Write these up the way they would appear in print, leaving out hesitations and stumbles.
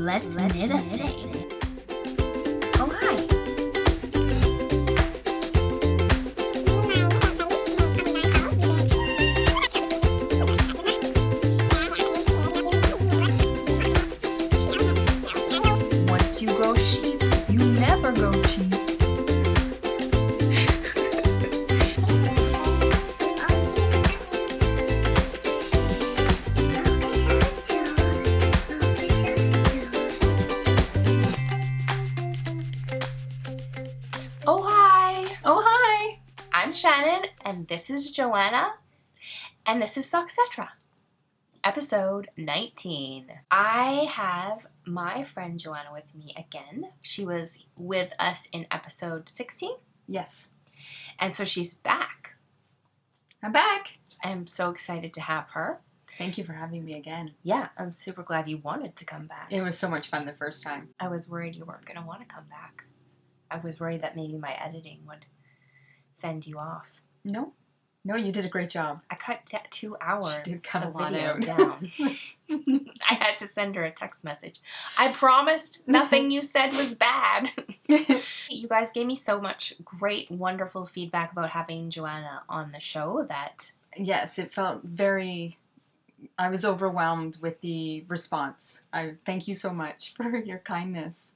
Let's knit a thing. Oh, hi. Once you go sheep, you never go cheap. Oh, hi! Oh, hi. I'm Shannon, and this is Joanna, and this is Soxcetera, episode 19. I have my friend Joanna with me again. She was with us in episode 16, Yes. and so she's back. I'm back. I'm so excited to have her. Thank you for having me again. Yeah, I'm super glad you wanted to come back. It was so much fun the first time. I was worried you weren't going to want to come back. I was worried that maybe my editing would fend you off. No, you did a great job. I cut 2 hours She did cut of a lot video out. down. I had to send her a text message. I promised nothing you said was bad. You guys gave me so much great, wonderful feedback about having Joanna on the show that... Yes, it felt very... I was overwhelmed with the response. Thank you so much for your kindness.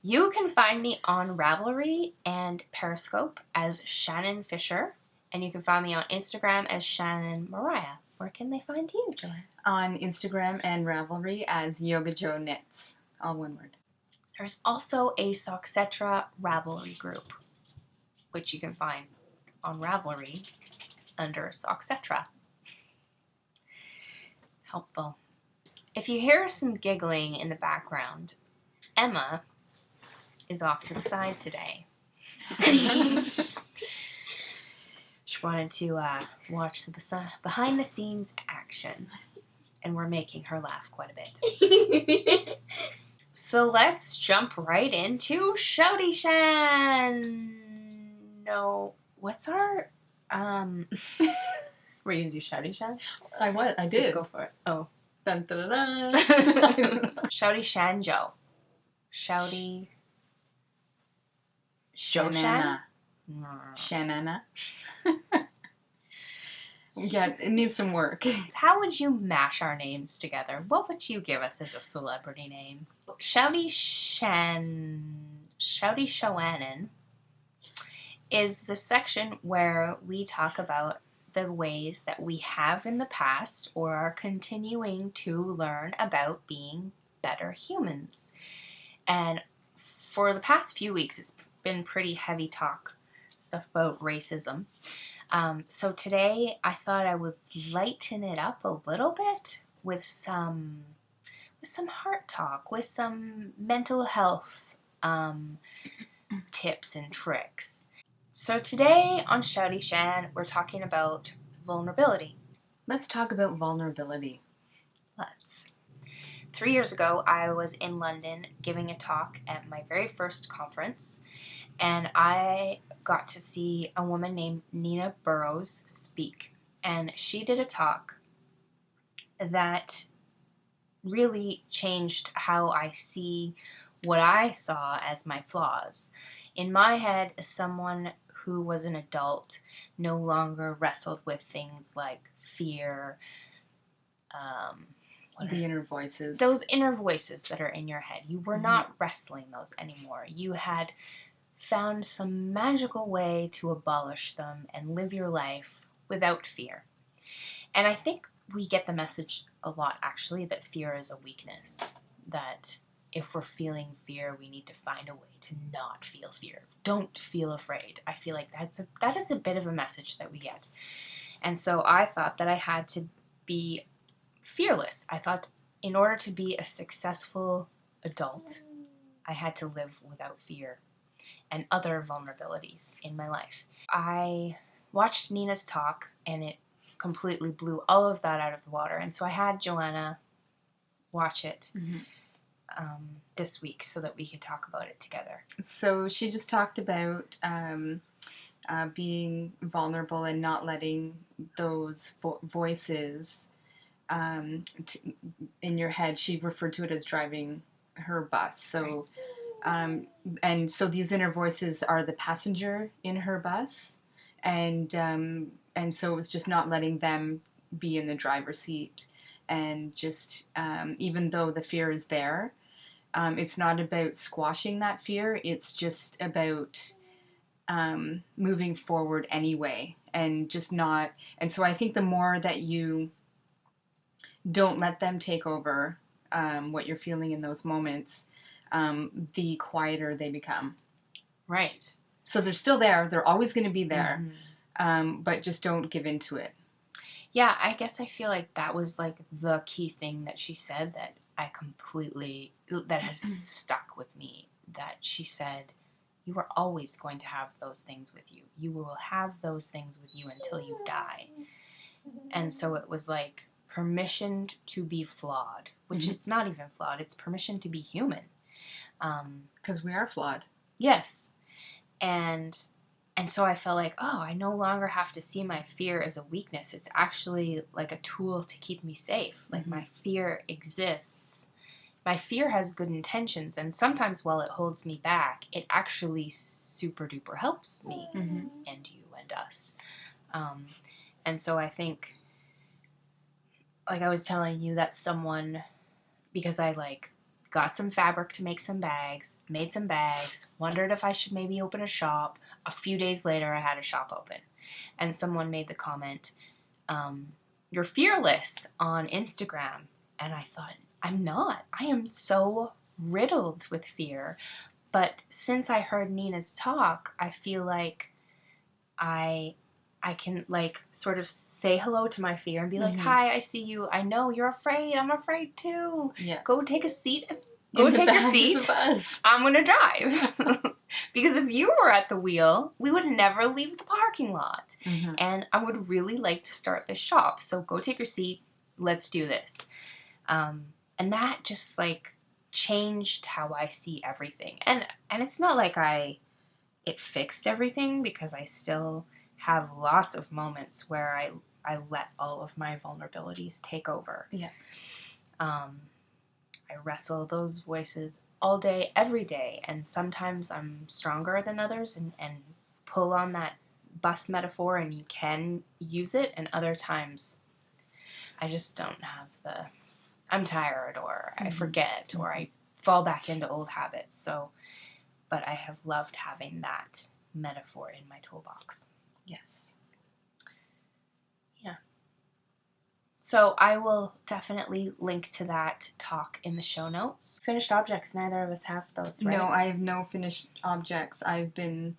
You can find me on Ravelry and Periscope as Shannon Fisher, and you can find me on Instagram as Shannon Mariah. Where can they find you, Joanna? On Instagram and Ravelry as Yoga Joe Knits. All one word. There's also a soxcetera Ravelry group, which you can find on Ravelry under soxcetera. Helpful. If you hear some giggling in the background, Emma is off to the side today. She wanted to watch the behind-the-scenes action, and we're making her laugh quite a bit. So let's jump right into Shouty Shan. No, what's our Were you gonna do Shouty Shan? I did. Go for it. Oh. Dun, dun, dun, dun. Shouty Shanjo. Shouty Shoshan? Shanana. Yeah, it needs some work. How would you mash our names together? What would you give us as a celebrity name? Shouty Shoannon is the section where we talk about the ways that we have in the past or are continuing to learn about being better humans. And for the past few weeks, it's been pretty heavy talk, stuff about racism. So today I thought I would lighten it up a little bit with some heart talk, with some mental health tips and tricks. So today on Shouty Shan, we're talking about vulnerability. Let's talk about vulnerability. Let's. 3 years ago, I was in London giving a talk at my very first conference, and I got to see a woman named Nina Burrows speak. And she did a talk that really changed how I see what I saw as my flaws. In my head, someone who was an adult no longer wrestled with things like fear, The inner voices. those inner voices that are in your head. You were not wrestling those anymore. You had found some magical way to abolish them and live your life without fear. And I think we get the message a lot, actually, that fear is a weakness. That if we're feeling fear, we need to find a way to not feel fear. Don't feel afraid. I feel like that is a bit of a message that we get. And so I thought that I had to be fearless. I thought in order to be a successful adult, I had to live without fear and other vulnerabilities in my life. I watched Nina's talk, and it completely blew all of that out of the water. And so I had Joanna watch it this week so that we could talk about it together. So she just talked about being vulnerable and not letting those voices in your head. She referred to it as driving her bus. So, and so these inner voices are the passenger in her bus, and so it was just not letting them be in the driver's seat, and just even though the fear is there, it's not about squashing that fear. It's just about moving forward anyway, and just not. And so I think the more that you don't let them take over what you're feeling in those moments, the quieter they become. Right. So they're still there. They're always going to be there, Mm-hmm. but just don't give into it. Yeah, I guess I feel like that was like the key thing that she said that that has stuck with me. That she said, you are always going to have those things with you. You will have those things with you until you die. And so it was like permission to be flawed, which it's not even flawed. It's permission to be human. Because we are flawed. Yes. And so I felt like, oh, I no longer have to see my fear as a weakness. It's actually like a tool to keep me safe. Like my fear exists. My fear has good intentions, and sometimes while it holds me back, it actually super duper helps me and you and us. And so I think, like I was telling you, that someone, because I like got some fabric to make some bags, made some bags, wondered if I should maybe open a shop. A few days later, I had a shop open. And someone made the comment, you're fearless on Instagram. And I thought, I'm not. I am so riddled with fear. But since I heard Nina's talk, I feel like I can like sort of say hello to my fear and be like, hi, I see you. I know you're afraid. I'm afraid too. Yeah. Go take a seat. Go take your seat. I'm going to drive. Because if you were at the wheel, we would never leave the parking lot. And I would really like to start this shop. So go take your seat. Let's do this. And that just like changed how I see everything. And it's not like it fixed everything, because I still have lots of moments where I let all of my vulnerabilities take over. Yeah. I wrestle those voices all day, every day, and sometimes I'm stronger than others and pull on that bus metaphor and you can use it, and other times I just don't have I'm tired, or I forget, or I fall back into old habits. So, but I have loved having that metaphor in my toolbox. Yes. Yeah. So I will definitely link to that talk in the show notes. Finished objects, neither of us have those, right? No, I have no finished objects. I've been,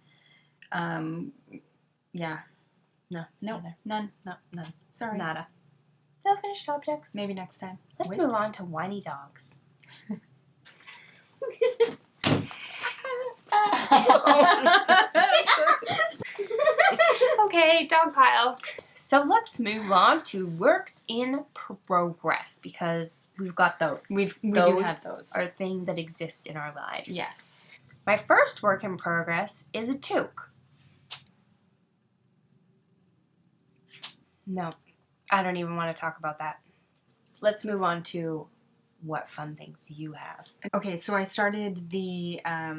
yeah. No, None. No, none. Sorry. Nada. No finished objects. Maybe next time. Let's move on to whiny dogs. Okay, dog pile. So let's move on to works in progress, because we've got those. We do have those. Are things that exist in our lives. Yes. My first work in progress is a toque. No, I don't even want to talk about that. Let's move on to what fun things you have. Okay, so I started the I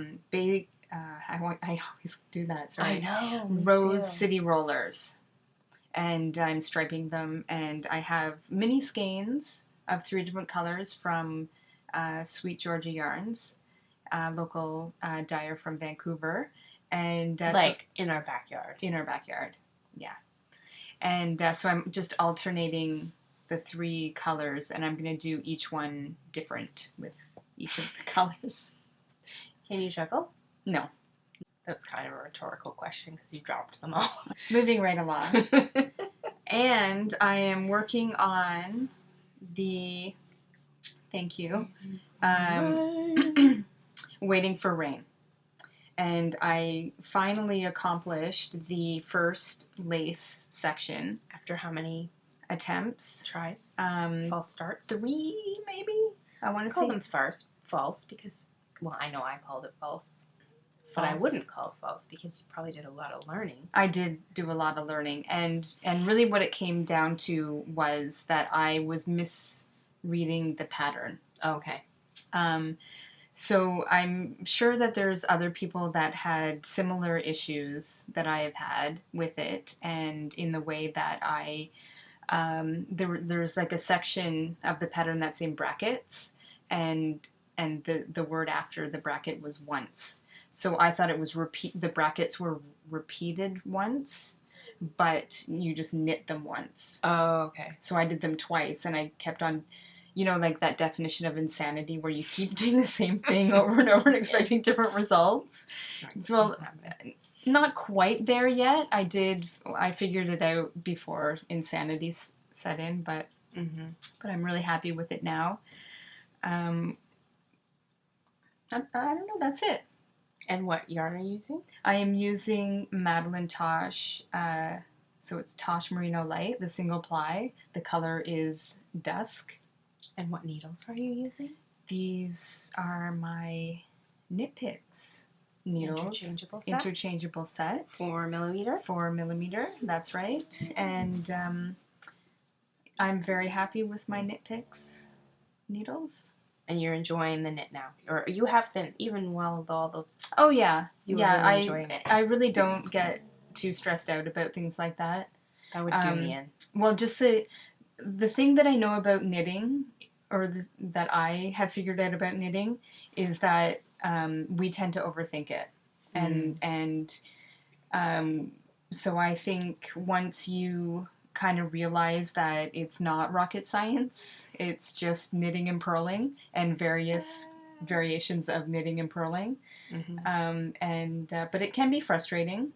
always do that. Sorry. I know. Rose City Rollers, and I'm striping them, and I have mini skeins of 3 different colors from Sweet Georgia Yarns, local dyer from Vancouver, and in our backyard. In our backyard, yeah. And so I'm just alternating the 3 colors, and I'm going to do each one different with each of the colors. Can you chuckle? No. That was kind of a rhetorical question because you dropped them all. Moving right along. And I am working on the, thank you, Waiting for Rain. And I finally accomplished the first lace section. After how many attempts? Tries? False starts? 3, maybe? I want to call say them false because, well, I know I called it false. But I wouldn't call it false because you probably did a lot of learning. I did do a lot of learning. And really what it came down to was that I was misreading the pattern. Okay. So I'm sure that there's other people that had similar issues that I have had with it, and in the way that there's like a section of the pattern that's in brackets, and the word after the bracket was once. So I thought it was the brackets were repeated once, but you just knit them once. Oh, okay. So I did them twice, and I kept on, like that definition of insanity where you keep doing the same thing over and over and expecting different results. Well, not quite there yet. I figured it out before insanity set in, but I'm really happy with it now. I don't know, that's it. And what yarn are you using? I am using Madeline Tosh, so it's Tosh Merino Light, the single ply. The color is Dusk. And what needles are you using? These are my Knit Picks needles. Interchangeable set. 4 millimeter? 4 millimeter, that's right. And I'm very happy with my Knit Picks needles. And you're enjoying the knit now, or you have been, even while all those. Oh yeah, yeah. Really enjoying it. I really don't get too stressed out about things like that. That would do me in. Well, just the thing that I know about knitting, or that I have figured out about knitting, is that we tend to overthink it, and so I think once you kind of realize that it's not rocket science, it's just knitting and purling and various variations of knitting and purling, but it can be frustrating.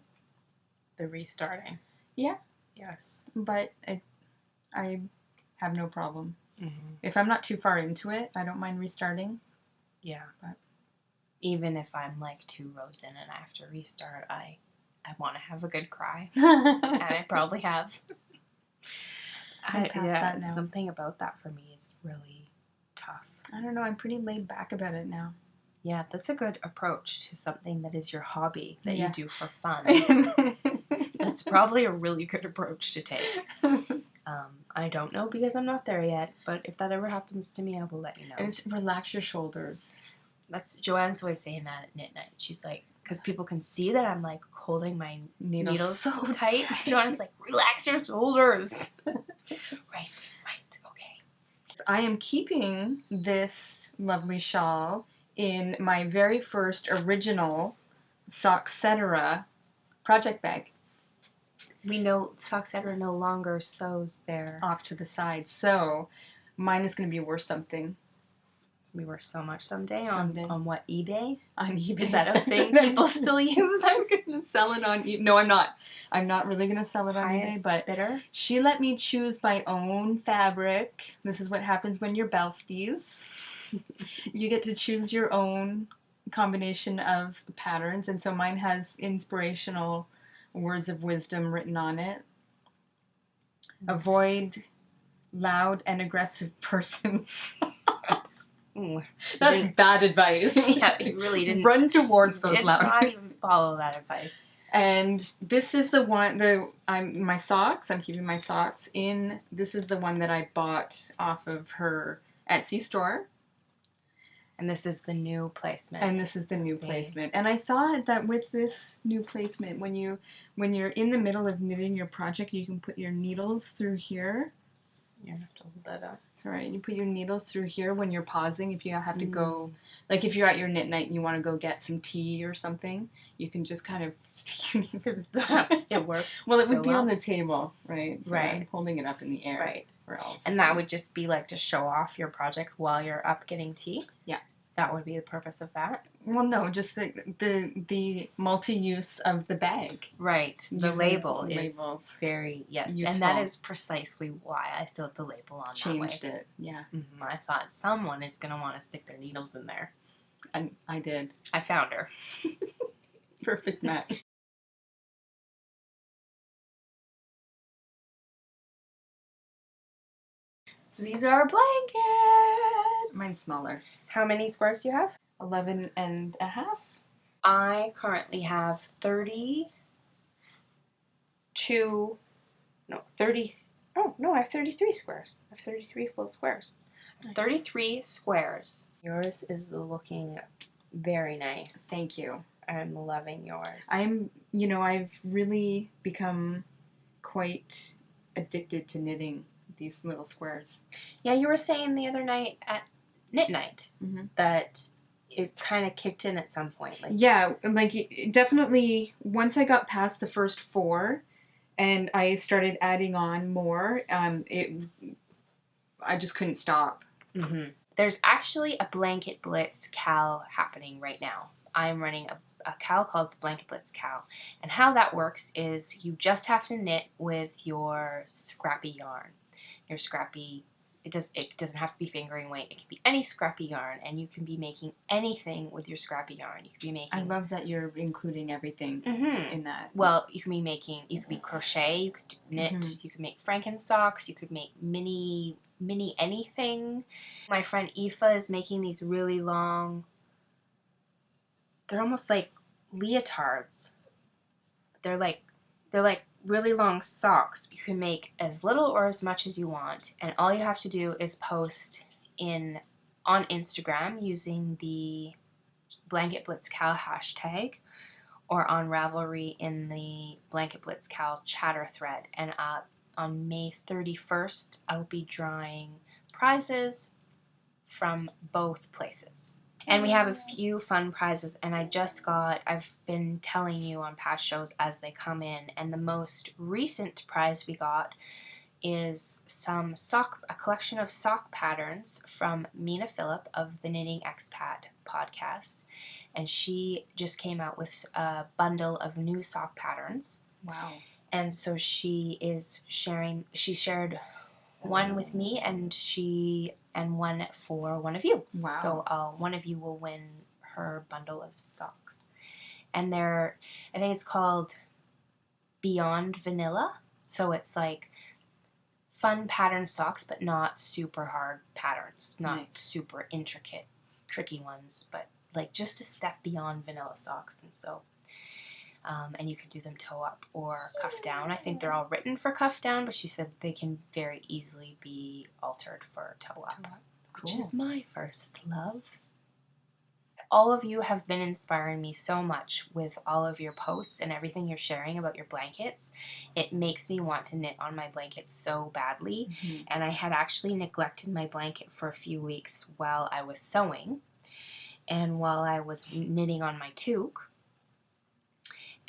The restarting. Yeah. Yes. But I have no problem. If I'm not too far into it, I don't mind restarting. Yeah. But even if I'm like 2 rows in and I have to restart, I want to have a good cry. And I probably have. That now. Something about that for me is really tough. I don't know. I'm pretty laid back about it now. Yeah, that's a good approach to something that is your hobby that you do for fun. That's probably a really good approach to take. I don't know because I'm not there yet, but if that ever happens to me, I will let you know. And just relax your shoulders. That's Joanna's always saying that at knit night. She's like, because people can see that I'm like holding my needles so tight. Joanna's like, relax your shoulders. Right, okay. So I am keeping this lovely shawl in my very first original soxcetera project bag. We know soxcetera no longer sews there. Off to the side. So mine is going to be worth something. It's going to be worth so much someday. On what, eBay? On eBay. Is that a thing people still use? I'm going to sell it on eBay. No, I'm not. I'm not really going to sell it on eBay, but bidder? She let me choose my own fabric. This is what happens when you're besties. You get to choose your own combination of patterns, and so mine has inspirational words of wisdom written on it. Avoid loud and aggressive persons. That's bad advice. Yeah, you really didn't. Run towards those loud. Did not even follow that advice. And this is the one, my socks, I'm keeping my socks in. This is the one that I bought off of her Etsy store. And this is the new placement. And I thought that with this new placement, when you're in the middle of knitting your project, you can put your needles through here. You're going to have to hold that up. Sorry, you put your needles through here when you're pausing. If you have to go, like if you're at your knit night and you want to go get some tea or something, you can just kind of stick your needles. It works. Well, it would be on the table, right? So right. I'm holding it up in the air. Right. For all and that would just be like to show off your project while you're up getting tea? Yeah. That would be the purpose of that? Well, no, just the multi-use of the bag. Right. The label is very, yes. Useful. And that is precisely why I sewed the label on Changed that way. It, yeah. Mm-hmm. I thought someone is going to want to stick their needles in there. And I did. I found her. Perfect match. So these are our blankets. Mine's smaller. How many squares do you have? 11 and a half. I currently have 30. I have 33 squares. I have 33 full squares. Nice. 33 squares. Yours is looking very nice. Thank you. I'm loving yours. I've really become quite addicted to knitting these little squares. Yeah, you were saying the other night at knit night that it kind of kicked in at some point. Definitely once I got past the first 4 and I started adding on more, I just couldn't stop. Mm-hmm. There's actually a Blanket Blitz Cal happening right now. I'm running a Cal called the Blanket Blitz Cal. And how that works is you just have to knit with your scrappy yarn. Your scrappy, it doesn't have to be fingering weight. It can be any scrappy yarn, and you can be making anything with your scrappy yarn. You could be making... I love that you're including everything in that. Well, you can be crochet, you could knit, you could make Franken socks, you could make mini anything. My friend Aoife is making these really long, they're almost like leotards. They're like really long socks. You can make as little or as much as you want, and all you have to do is post on Instagram using the Blanket Blitz Cal hashtag, or on Ravelry in the Blanket Blitz Cal chatter thread. And on May 31st, I'll be drawing prizes from both places. And we have a few fun prizes, and I've been telling you on past shows as they come in, and the most recent prize we got is a collection of sock patterns from Mina Phillip of the Knitting Expat podcast. And she just came out with a bundle of new sock patterns. Wow. And so she shared one with me and one for one of you. Wow. So one of you will win her bundle of socks. And I think it's called Beyond Vanilla. So it's like fun pattern socks, but not super hard patterns, not super intricate, tricky ones, but like just a step beyond vanilla socks. And so, and you could do them toe up or cuff down. I think they're all written for cuff down, but she said they can very easily be altered for toe up. Cool. Which is my first love. All of you have been inspiring me so much with all of your posts and everything you're sharing about your blankets. It makes me want to knit on my blankets so badly. And I had actually neglected my blanket for a few weeks while I was sewing and while I was knitting on my toque.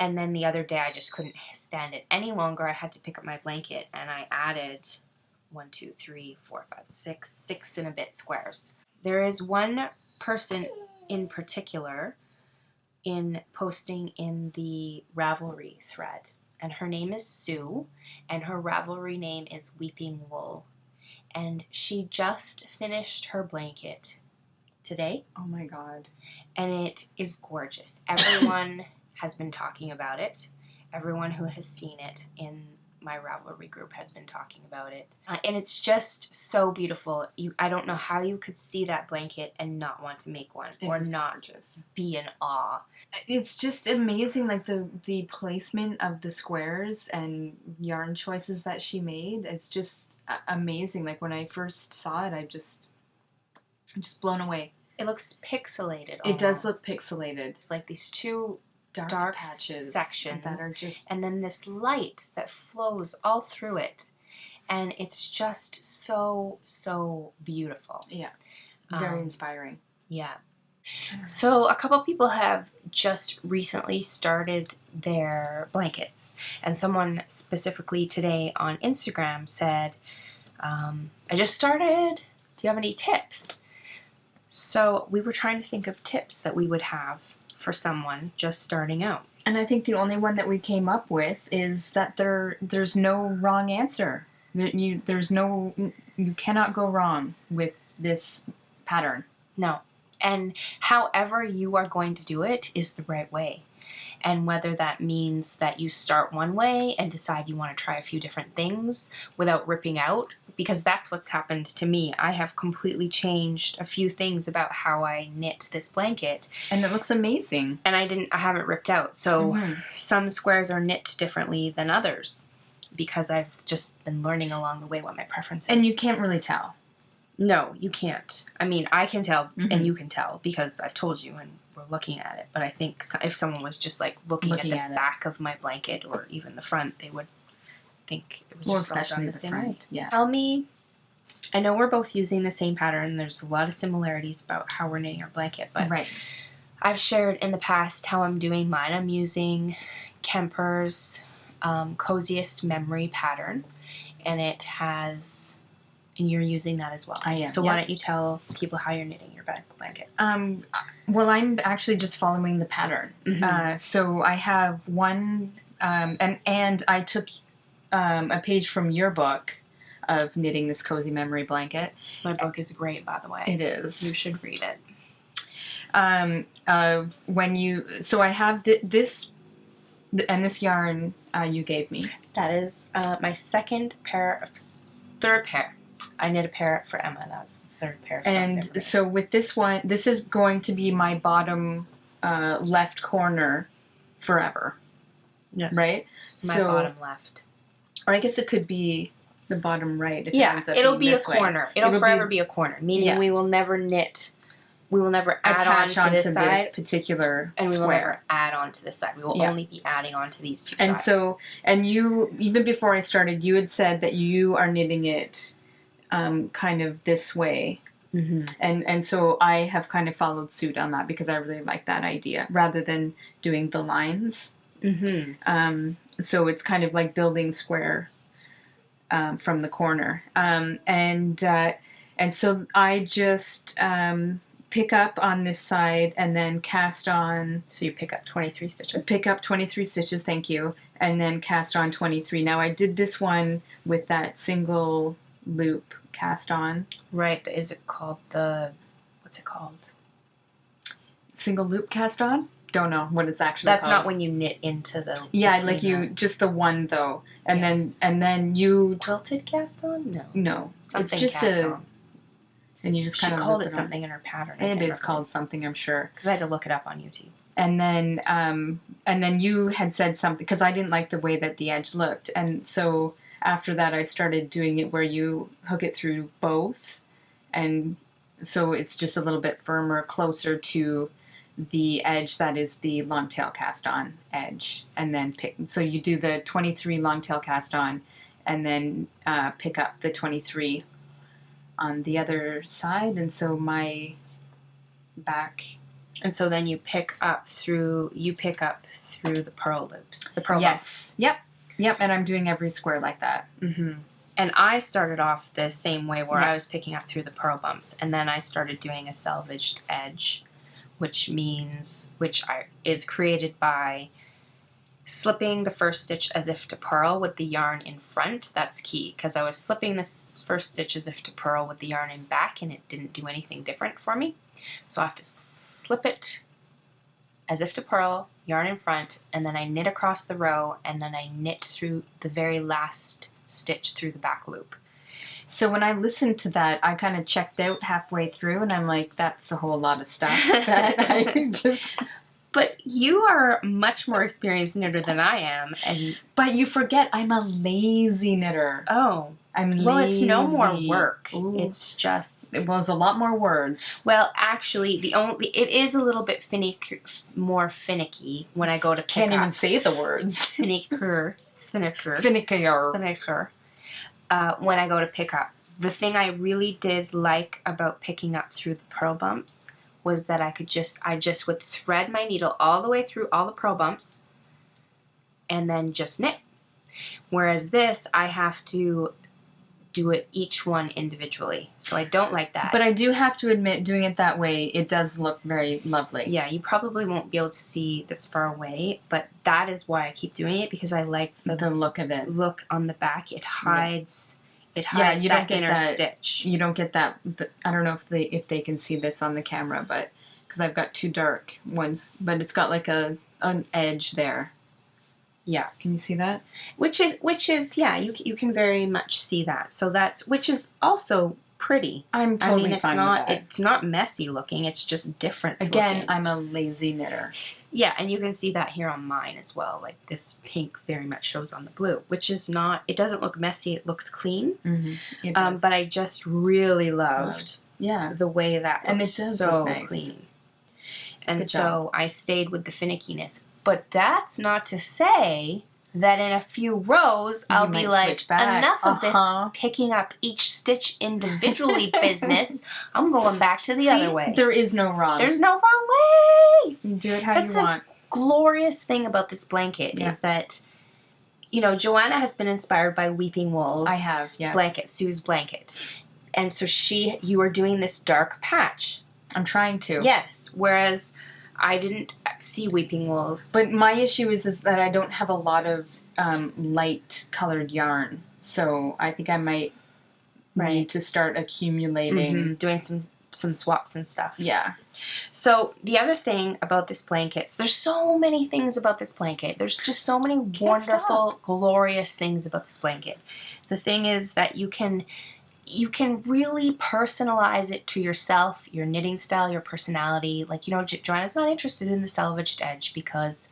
And then the other day I just couldn't stand it any longer. I had to pick up my blanket, and I added 6 and a bit squares. There is one person in particular in posting in the Ravelry thread, and her name is Sue, and her Ravelry name is Weeping Wool, and she just finished her blanket today. Oh my god. And it is gorgeous. Everyone has been talking about it. Everyone who has seen it in my Ravelry group has been talking about it. And it's just so beautiful. I don't know how you could see that blanket and not want to make one or not just be in awe. It's just amazing, like the placement of the squares and yarn choices that she made. It's just amazing. Like when I first saw it, I'm just blown away. It looks pixelated. It does look pixelated. It's like these two dark patches sections that are just, and then this light that flows all through it, and it's just so beautiful. Yeah, very inspiring. Yeah. So a couple people have just recently started their blankets, and someone specifically today on Instagram said, I just started, do you have any tips? So we were trying to think of tips that we would have for someone just starting out. And I think the only one that we came up with is that there's no wrong answer. You cannot go wrong with this pattern. No. And however you are going to do it is the right way. And whether that means that you start one way and decide you want to try a few different things without ripping out, because that's what's happened to me. I have completely changed a few things about how I knit this blanket. And it looks amazing. And I haven't ripped out. So some squares are knit differently than others because I've just been learning along the way what my preference is. And you can't really tell. No, you can't. I mean, I can tell, Mhm. and you can tell, because I've told you and we're looking at it. But I think if someone was just, like, looking at the back of my blanket or even the front, they would think it was just all done the same way. Yeah. Tell me, I know we're both using the same pattern. There's a lot of similarities about how we're knitting our blanket, but Right. I've shared in the past how I'm doing mine. I'm using Kemper's Coziest Memory pattern, and it has... And you're using that as well. I am. So why don't you tell people how you're knitting your blanket? Well, I'm actually just following the pattern. Mm-hmm. So I have one, and I took a page from your book of knitting this cozy memory blanket. My book is great, by the way. It is. You should read it. So I have this, and this yarn you gave me. That is my third pair. I knit a pair for Emma. That was the third pair. And so with this one, this is going to be my bottom left corner forever. Yes. Right? My bottom left. Or I guess it could be the bottom right. If yeah, it'll be a corner. It'll forever be a corner, meaning we will never knit. We will never attach add on to this side, this particular and we square. will never add on to this side. We will only be adding on to these two sides. And so, and you, even before I started, you had said that you are knitting it kind of this way. Mm-hmm. And so I have kind of followed suit on that because I really like that idea rather than doing the lines. Mm-hmm. So it's kind of like building square from the corner. And so I just pick up on this side and then cast on. So you pick up 23 stitches. Pick up 23 stitches, thank you, and then cast on 23. Now I did this one with that single loop cast on. Right. Is it called what's it called? Single loop cast on? Don't know what it's actually That's called. not when you knit into the... Yeah, like just the one though. And then you... Quilted cast on? No. No. Something it's just cast on. And you just kind of called it something in her pattern. It is called something, I'm sure. Because I had to look it up on YouTube. And then you had said something, because I didn't like the way that the edge looked. And so after that, I started doing it where you hook it through both. And so it's just a little bit firmer, closer to the edge that is the long tail cast on edge. And then so you do the 23 long tail cast on, and then pick up the 23 on the other side. And so my back... And so then you pick up through the purl loops. The purl Yes. Bumps. Yep. And I'm doing every square like that. Mm-hmm. And I started off the same way where I was picking up through the purl bumps. And then I started doing a selvaged edge, which is created by slipping the first stitch as if to purl with the yarn in front. That's key, because I was slipping this first stitch as if to purl with the yarn in back, and it didn't do anything different for me. So I have to slip it as if to purl, yarn in front, and then I knit across the row, and then I knit through the very last stitch through the back loop. So when I listened to that, I kind of checked out halfway through, and I'm like, that's a whole lot of stuff that I could just... But you are much more experienced knitter than I am, But you forget I'm a lazy knitter. Oh. I'm lazy. Well, it's no more work. Ooh. It's just... It was a lot more words. Well, actually, it is a little bit more finicky when I go to pick Can't up. even say the words. Finicker. Finickier. When I go to pick up. The thing I really did like about picking up through the purl bumps was that I just would thread my needle all the way through all the purl bumps and then just knit. Whereas this, I have to do it each one individually. So I don't like that. But I do have to admit, doing it that way, it does look very lovely. Yeah, you probably won't be able to see this far away, but that is why I keep doing it, because I like the look of it. Look on the back. It hides... It you hides don't get inner that stitch. You don't get that. I don't know if they can see this on the camera, but because I've got two dark ones, but it's got like an edge there. Yeah, can you see that? Which is yeah, you can very much see that. So which is also pretty. I'm totally it's fine not, with that. it's not messy looking. It's just different Again, looking. I'm a lazy knitter. Yeah, and you can see that here on mine as well. Like this pink very much shows on the blue, which is not, it doesn't look messy. It looks clean. It does. But I just really loved the way that and looks it does so look nice. Clean. And Good so job. I stayed with the finickiness. But that's not to say that in a few rows I'll be like, enough of this picking up each stitch individually business. I'm going back to the other way. There is no wrong. There's no wrong way. You do it how you want. The glorious thing about this blanket is that, you know, Joanna has been inspired by Weeping Wool's I have, yes. blanket, Sue's blanket. And so you are doing this dark patch. I'm trying to. Yes, whereas I didn't see Weeping Wool's. But my issue is that I don't have a lot of light colored yarn. So I think I might need to start accumulating. Doing some swaps and stuff. Yeah. So the other thing about this blanket, there's so many things about this blanket. There's just so many wonderful, glorious things about this blanket. The thing is that you can really personalize it to yourself, your knitting style, your personality. Like, you know, Joanna's not interested in the selvaged edge because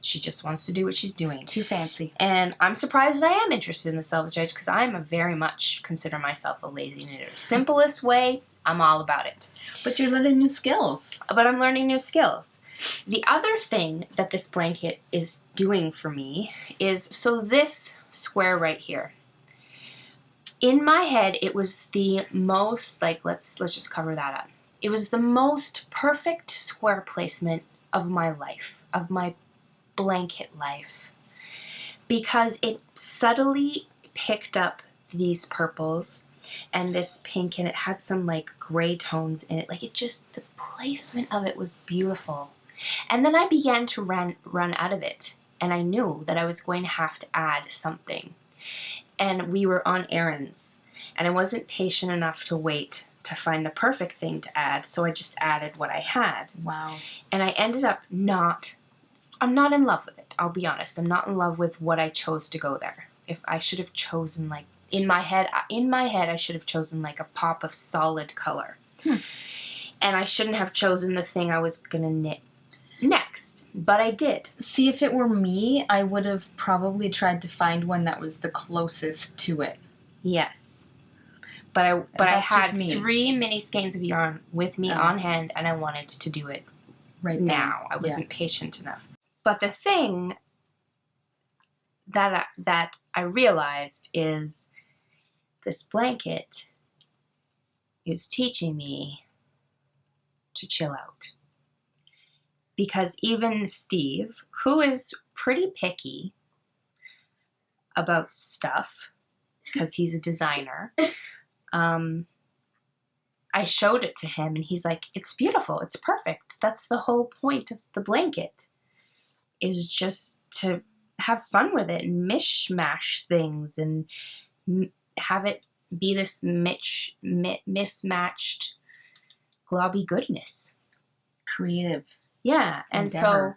she just wants to do what she's doing. It's too fancy. And I'm surprised I am interested in the selvaged edge because I'm a very much consider myself a lazy knitter. Simplest way, I'm all about it. But you're learning new skills. But I'm learning new skills. The other thing that this blanket is doing for me is, so this square right here, in my head, it was the most, like, let's just cover that up. It was the most perfect square placement of my life, of my blanket life, because it subtly picked up these purples and this pink, and it had some, like, gray tones in it. Like, it just, the placement of it was beautiful. And then I began to run out of it, and I knew that I was going to have to add something. And we were on errands, and I wasn't patient enough to wait to find the perfect thing to add, so I just added what I had. Wow. And I ended up I'm not in love with it, I'll be honest. I'm not in love with what I chose to go there. If I should have chosen, like, in my head, I should have chosen, like, a pop of solid color. And I shouldn't have chosen the thing I was going to knit next, but I did. See, if it were me, I would have probably tried to find one that was the closest to it. Yes. But I had 3 mini skeins of yarn with me on hand, and I wanted to do it right now. I wasn't patient enough. But the thing that I realized is this blanket is teaching me to chill out. Because even Steve, who is pretty picky about stuff, because he's a designer, I showed it to him, and he's like, it's beautiful, it's perfect. That's the whole point of the blanket, is just to have fun with it and mishmash things and have it be this mismatched globby goodness. Creative. Yeah, and endeavor.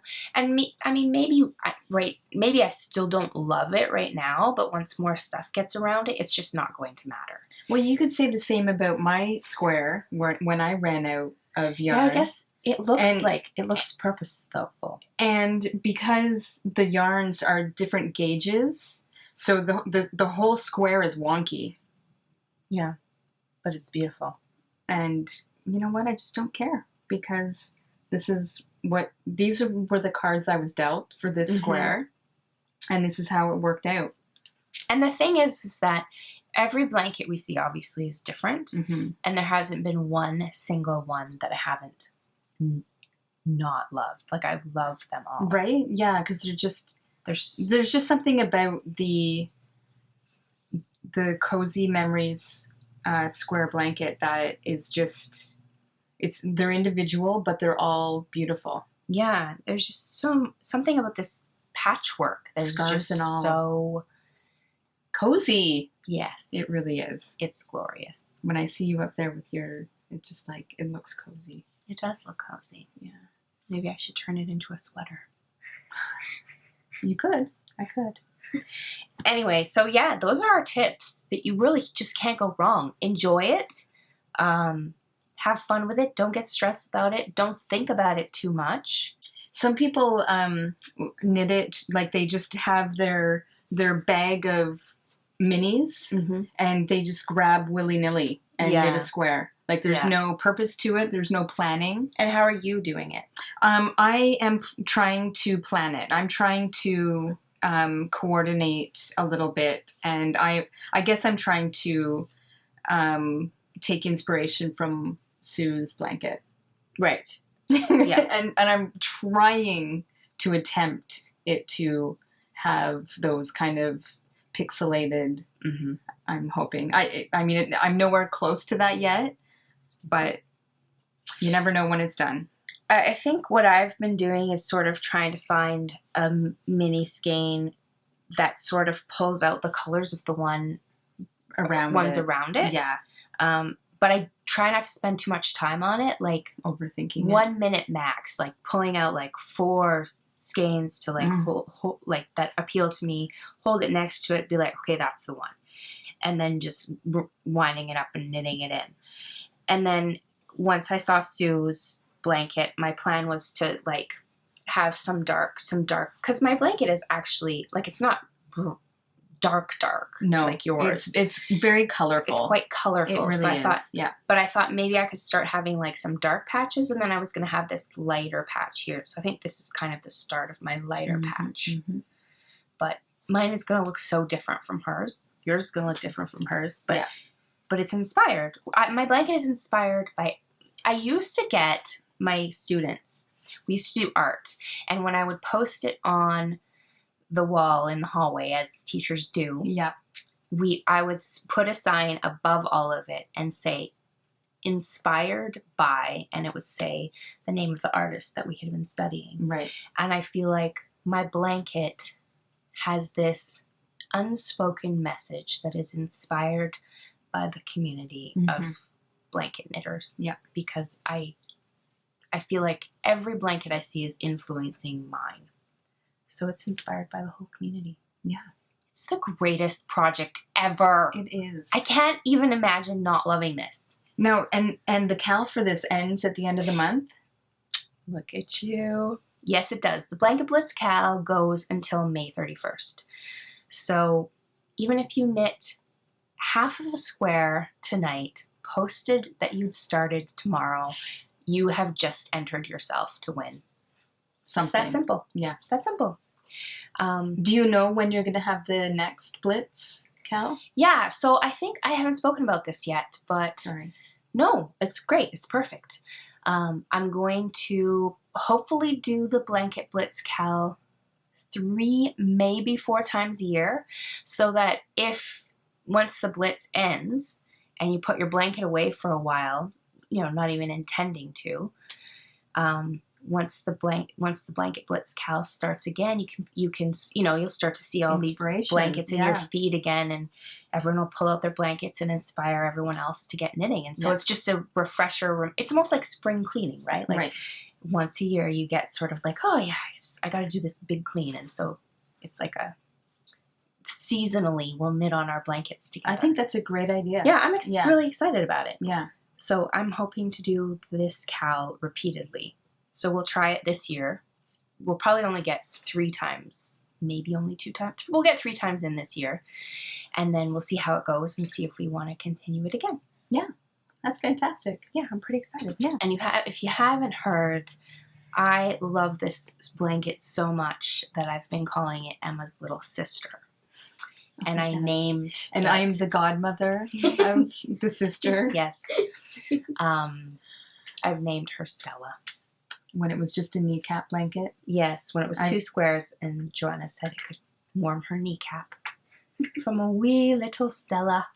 maybe I still don't love it right now, but once more stuff gets around it, it's just not going to matter. Well, you could say the same about my square when I ran out of yarn. Yeah, I guess it looks purposeful. And because the yarns are different gauges, so the whole square is wonky. Yeah, but it's beautiful. And you know what? I just don't care, because these were the cards I was dealt for this square, and this is how it worked out. And the thing is that every blanket we see obviously is different, and there hasn't been one single one that I haven't not loved. Like, I've loved them all. Right? Yeah, because there's just something about the Cozy Memories square blanket that is just, they're individual, but they're all beautiful. Yeah, there's just something about this patchwork that is just and all. So cozy. Yes. It really is. It's glorious. When I see you up there with it's just like, it looks cozy. It does look cozy. Yeah. Maybe I should turn it into a sweater. You could. I could. Anyway, so yeah, those are our tips that you really just can't go wrong. Enjoy it. Have fun with it. Don't get stressed about it. Don't think about it too much. Some people knit it like they just have their bag of minis and they just grab willy-nilly and knit a square. Like there's no purpose to it. There's no planning. And how are you doing it? I am trying to plan it. I'm trying to coordinate a little bit, and I guess I'm trying to take inspiration from Sue's blanket. Right. Yes. and I'm trying to attempt it to have those kind of pixelated. I'm hoping. I mean, I'm nowhere close to that yet, but you never know when it's done. I think what I've been doing is sort of trying to find a mini skein that sort of pulls out the colors of the ones around it. Yeah. But I try not to spend too much time on it, like overthinking 1 minute max, like pulling out like 4 skeins to like hold, like that appeal to me, hold it next to it, be like, okay, that's the one. And then just winding it up and knitting it in. And then once I saw Sue's blanket, my plan was to like have some dark, because my blanket is actually like, it's not dark, no, like yours. It's very colorful. It's quite colorful. It really so I is. thought, yeah. But I thought maybe I could start having like some dark patches, and then I was going to have this lighter patch here. So I think this is kind of the start of my lighter patch. But mine is going to look so different from hers. Yours is going to look different from hers. But but it's inspired. My blanket is inspired by. I used to get my students. We used to do art, and when I would post it on the wall in the hallway, as teachers do, I would put a sign above all of it and say inspired by, and it would say the name of the artist that we had been studying. Right. And I feel like my blanket has this unspoken message that is inspired by the community of blanket knitters. Yeah. Because I feel like every blanket I see is influencing mine. So it's inspired by the whole community. Yeah. It's the greatest project ever. It is. I can't even imagine not loving this. No, and the cal for this ends at the end of the month? Look at you. Yes, it does. The Blanket Blitz cal goes until May 31st. So even if you knit half of a square tonight, posted that you'd started tomorrow, you have just entered yourself to win. Something. It's that simple. Yeah. That's simple. Do you know when you're going to have the next Blitz, Cal? Yeah, so I think I haven't spoken about this yet, but Sorry. No, it's great. It's perfect. I'm going to hopefully do the Blanket Blitz Cal 3, maybe 4 times a year, so that if once the Blitz ends and you put your blanket away for a while, you know, not even intending to, once the Blanket Blitz Cal starts again, you can you'll start to see all these blankets in your feed again, and everyone will pull out their blankets and inspire everyone else to get knitting. And so it's just a refresher. It's almost like spring cleaning, right? Like once a year you get sort of like, oh yeah, I got to do this big clean. And so it's like a seasonally we'll knit on our blankets together. I think that's a great idea. Yeah, I'm really excited about it. Yeah. So I'm hoping to do this cal repeatedly. So we'll try it this year. We'll probably only get 3 times, maybe only 2 times. We'll get 3 times in this year. And then we'll see how it goes and see if we want to continue it again. Yeah, that's fantastic. Yeah, I'm pretty excited. Yeah. And if you haven't heard, I love this blanket so much that I've been calling it Emma's little sister. And I named and I'm the godmother of the sister. Yes. I've named her Stella. When it was just a kneecap blanket? Yes, when it was 2 squares, and Joanna said it could warm her kneecap. From a wee little Stella.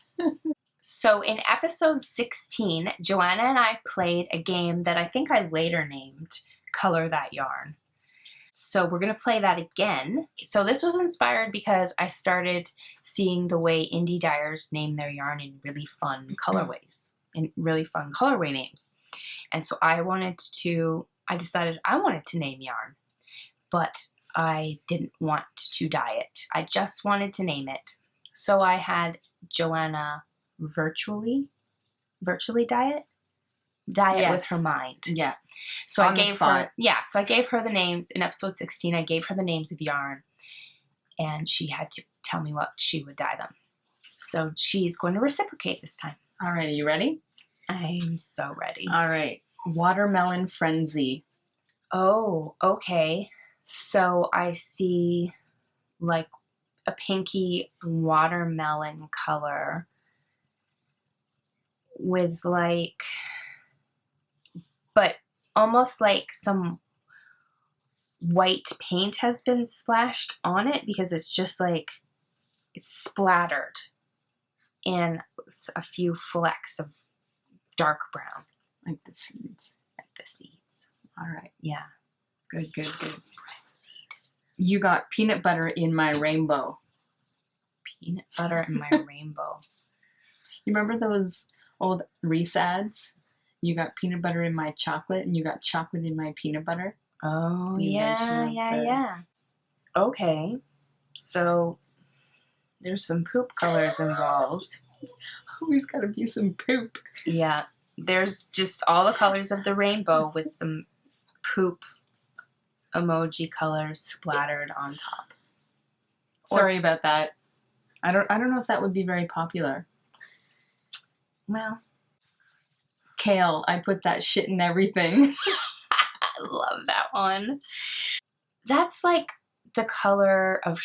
So in episode 16, Joanna and I played a game that I think I later named Color That Yarn. So we're going to play that again. So this was inspired because I started seeing the way indie dyers name their yarn in really fun colorways, in really fun colorway names. And so I decided I wanted to name yarn, but I didn't want to dye it. I just wanted to name it. So I had Joanna virtually virtually diet with her Yes. mind. Yeah. So On I the gave spot. her, so I gave her the names in episode 16. I gave her the names of yarn, and she had to tell me what she would dye them. So she's going to reciprocate this time. All right, are you ready? I'm so ready. All right. Watermelon Frenzy. Oh, okay. So I see like a pinky watermelon color with like, but almost like some white paint has been splashed on it because it's just like, it's splattered in a few flecks of dark brown. Like the seeds. All right. Yeah. Good. You got peanut butter in my rainbow. Peanut butter in my rainbow. You remember those old Reese ads? You got peanut butter in my chocolate, and you got chocolate in my peanut butter. Oh, The yeah. invention of Okay. So there's some poop colors involved. Always gotta be some poop. Yeah. There's just all the colors of the rainbow with some poop emoji colors splattered on top. Sorry about that. I don't know if that would be very popular. Well, Kale, I put that shit in everything. I love that one. That's like the color of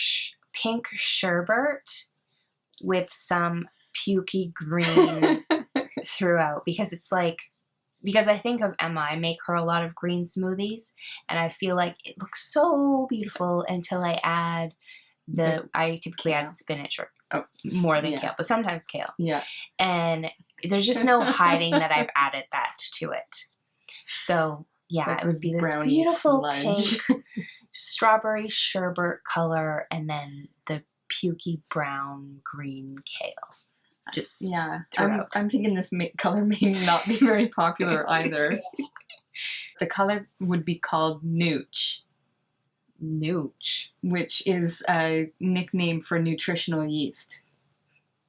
pink sherbet with some pukey green throughout, because it's like, because I think of Emma, I make her a lot of green smoothies, and I feel like it looks so beautiful until I add I typically add spinach or more than kale, but sometimes kale. Yeah. And there's just no hiding that I've added that to it. So yeah, like it would be this beautiful sludge. pink strawberry sherbet color, and then the pukey brown green kale. Just throughout. I'm thinking this color may not be very popular either. The color would be called Nooch. Nooch. Which is a nickname for nutritional yeast.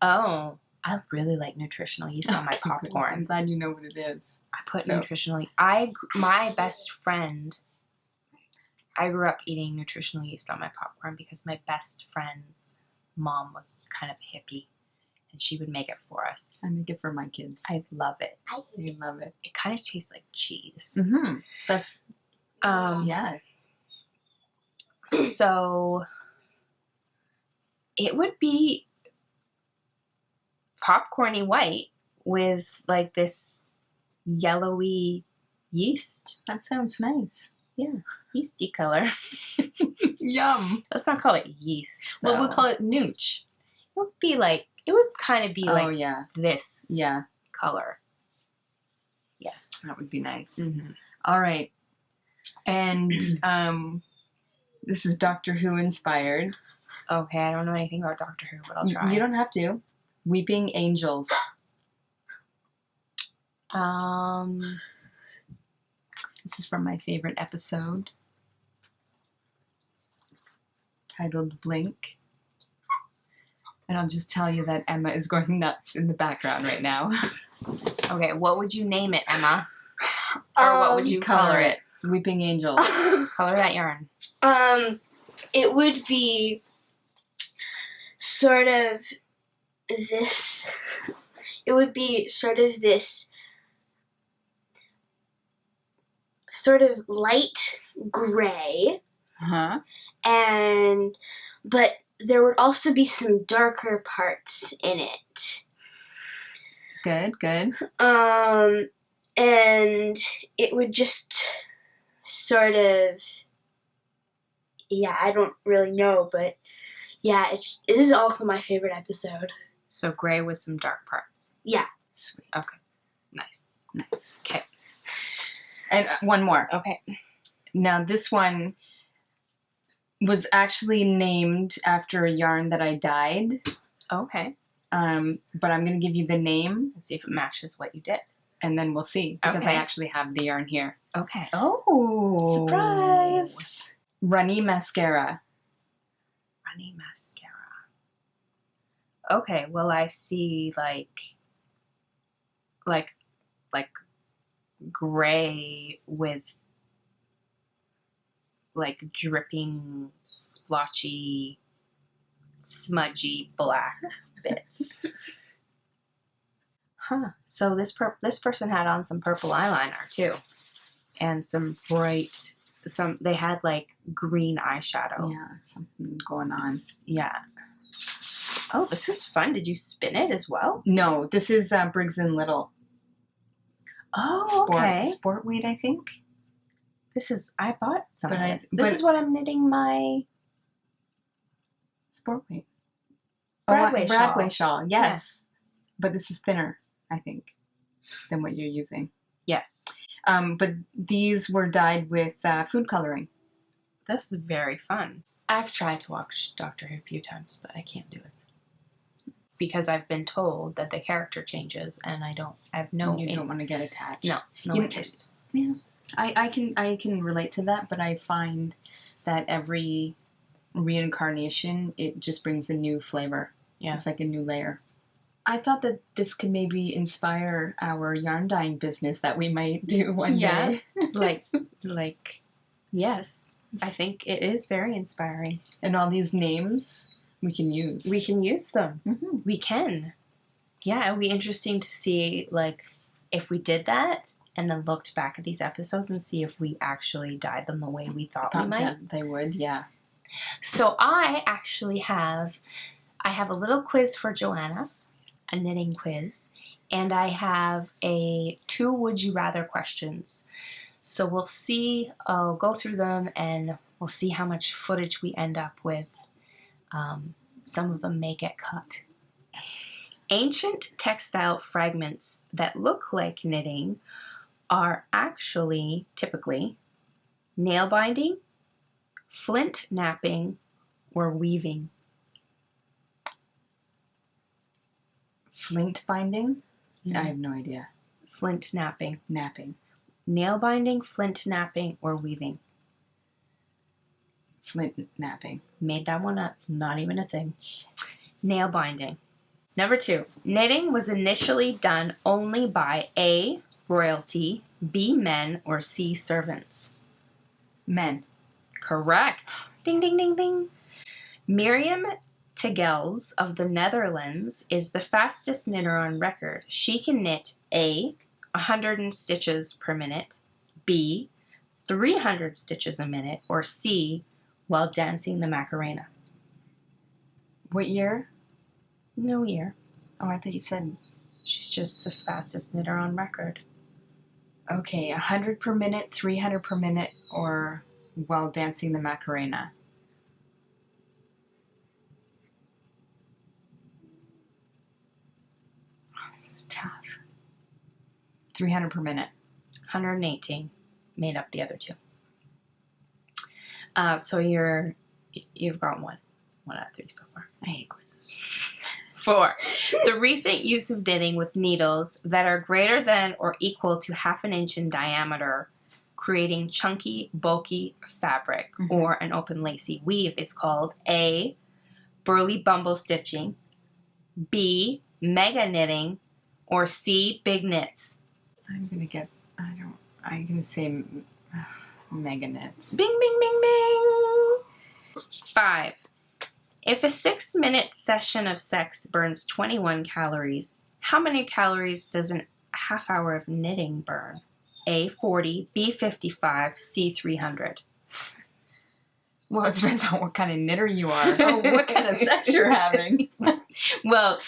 Oh, I really like nutritional yeast on my popcorn. I'm glad you know what it is. I put nutritional yeast. My best friend, I grew up eating nutritional yeast on my popcorn because my best friend's mom was kind of hippie, and she would make it for us. I make it for my kids. I love it. They love it. It kind of tastes like cheese. Mm-hmm. That's, yeah. So it would be popcorny white with like this yellowy yeast. That sounds nice. Yeah, yeasty color. Yum. Let's not call it yeast, though. Well, we'll call it Nooch. It would kind of be like this color. Yes. That would be nice. Mm-hmm. All right. And this is Doctor Who inspired. Okay, I don't know anything about Doctor Who, but I'll try. You don't have to. Weeping Angels. This is from my favorite episode, titled Blink. And I'll just tell you that Emma is going nuts in the background right now. Okay, what would you name it, Emma? Or what would you color it? Weeping Angels. Color that yarn. It would be sort of this. It would be sort of this sort of light gray. Uh-huh. But there would also be some darker parts in it. Good. And it would just sort of, I don't really know, but this is also my favorite episode. So gray with some dark parts. Yeah. Sweet. Okay. Nice. Okay. And one more. Okay. Now this one was actually named after a yarn that I dyed. Okay. But I'm going to give you the name. And see if it matches what you did. And then we'll see. Because I actually have the yarn here. Okay. Oh. Surprise. Runny Mascara. Runny Mascara. Okay. Well, I see like like gray with like dripping, splotchy, smudgy black bits. Huh. So this person had on some purple eyeliner too, and some bright. They had like green eyeshadow. Yeah, something going on. Yeah. Oh, this is fun. Did you spin it as well? No, this is Briggs and Little. Oh, okay. Sport weight, I think. I bought some of this. But This is what I'm knitting my sport weight. Bradway shawl. Yes, but this is thinner, I think, than what you're using. Yes. But these were dyed with food coloring. This is very fun. I've tried to watch Doctor Who a few times, but I can't do it. Because I've been told that the character changes, and I have no... You don't want to get attached. No interest. Yeah. I can relate to that, but I find that every reincarnation, it just brings a new flavor. Yeah. It's like a new layer. I thought that this could maybe inspire our yarn dyeing business that we might do one day. like, yes. I think it is very inspiring. And all these names we can use. We can use them. Mm-hmm. We can. Yeah, it would be interesting to see, like, if we did that and then looked back at these episodes and see if we actually dyed them the way we thought we might. They would, yeah. So I actually have a little quiz for Joanna, a knitting quiz, and I have 2 would you rather questions. So we'll see, I'll go through them and we'll see how much footage we end up with. Some of them may get cut. Yes. Ancient textile fragments that look like knitting are actually, typically, nail binding, flint napping, or weaving. Flint binding? Mm-hmm. I have no idea. Flint napping. Napping. Nail binding, flint napping, or weaving. Flint napping. Made that one up. Not even a thing. Nail binding. Number 2. Knitting was initially done only by A, royalty, B, men, or C, servants. Men. Correct. Ding, ding, ding, ding. Miriam Tegels of the Netherlands is the fastest knitter on record. She can knit A, 100 stitches per minute, B, 300 stitches a minute, or C, while dancing the Macarena. What year? No year. Oh, I thought you said... She's just the fastest knitter on record. Okay, 100 per minute, 300 per minute, or while dancing the Macarena. Oh, this is tough. 300 per minute. 118 made up the other 2. So you've got 1 out of 3 so far. I hate quizzes. 4. The recent use of knitting with needles that are greater than or equal to 1/2 inch in diameter, creating chunky, bulky fabric, or an open lacy weave is called A, burly bumble stitching, B, mega knitting, or C, big knits. I'm gonna say mega knits. Bing, bing, bing, bing. 5. If a 6-minute session of sex burns 21 calories, how many calories does a half hour of knitting burn? A, 40, B, 55, C, 300. Well, it depends on what kind of knitter you are, or what kind of sex you're having. Well,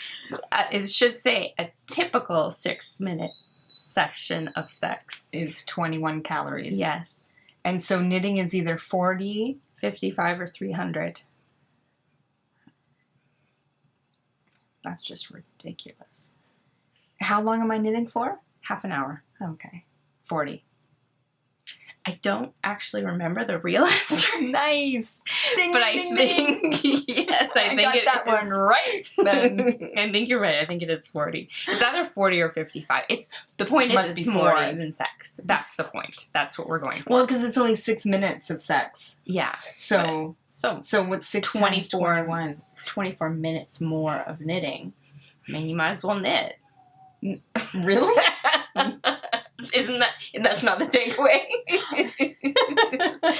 it should say a typical 6-minute session of sex Is 21 calories. Yes. And so knitting is either 40, 55, or 300. That's just ridiculous. How long am I knitting for? Half an hour. Okay. 40. I don't actually remember the real answer. Nice. Ding, But ding, I ding, think, yes, I think got it that is. one right then. I think you're right. I think it is 40. It's either 40 or 55. The point Must is be it's more 40. than sex. That's the point. That's what we're going for. Well, because it's only 6 minutes of sex. Yeah. So So what's 6 24. times 21? 24 minutes more of knitting. I mean, you might as well knit. Really? That's not the takeaway?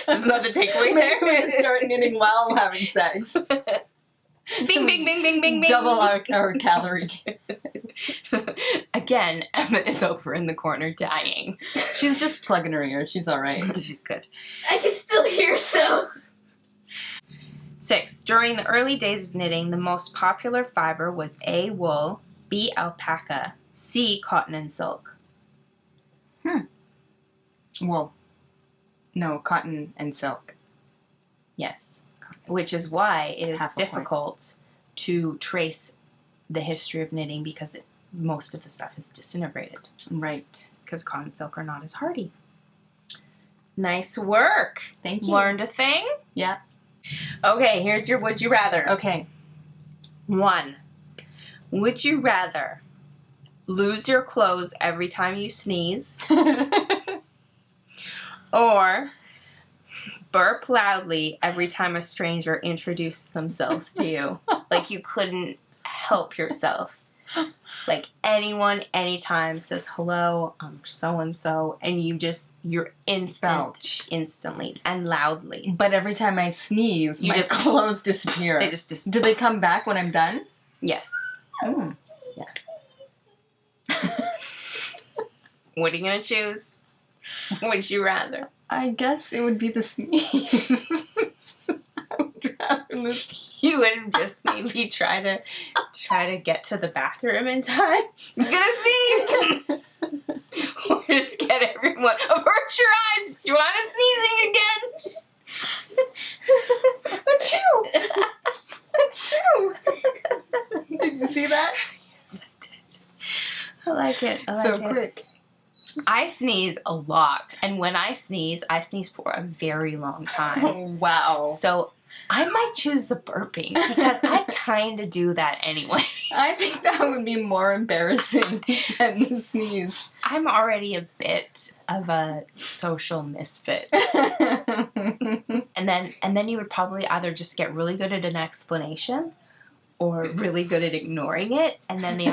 That's not the takeaway there? Maybe we just start knitting while having sex. Bing, bing, bing, bing, bing, bing. Double our calorie. Again, Emma is over in the corner dying. She's just plugging her ear. She's all right. She's good. I can still hear so. 6. During the early days of knitting, the most popular fiber was A, wool, B, alpaca, C, cotton and silk. Well, no, cotton and silk. Yes. Which is why it is Half a point. difficult to trace the history of knitting because most of the stuff is disintegrated. Right. Because cotton and silk are not as hardy. Nice work. Thank you. Learned a thing? Yeah. Okay, here's your would you rathers. Okay. 1. Would you rather lose your clothes every time you sneeze or burp loudly every time a stranger introduced themselves to you? Like you couldn't help yourself. Like anyone, anytime says hello, I'm so-and-so, and you're instantly and loudly. But every time I sneeze, my clothes disappear. They just Do they come back when I'm done? yes. Mm. What are you gonna choose? Would you rather? I guess it would be the sneeze. I would rather lose. You would just maybe try to get to the bathroom in time. I'm gonna sneeze. Or just get everyone. Avert your eyes. Joanna sneezing again. Achoo! Achoo! Did you see that? Yes, I did. I like it. So quick. I sneeze a lot, and when I sneeze for a very long time. Oh, wow. So I might choose the burping because I kind of do that anyway. I think that would be more embarrassing than the sneeze. I'm already a bit of a social misfit. And then you would probably either just get really good at an explanation or really good at ignoring it, and then you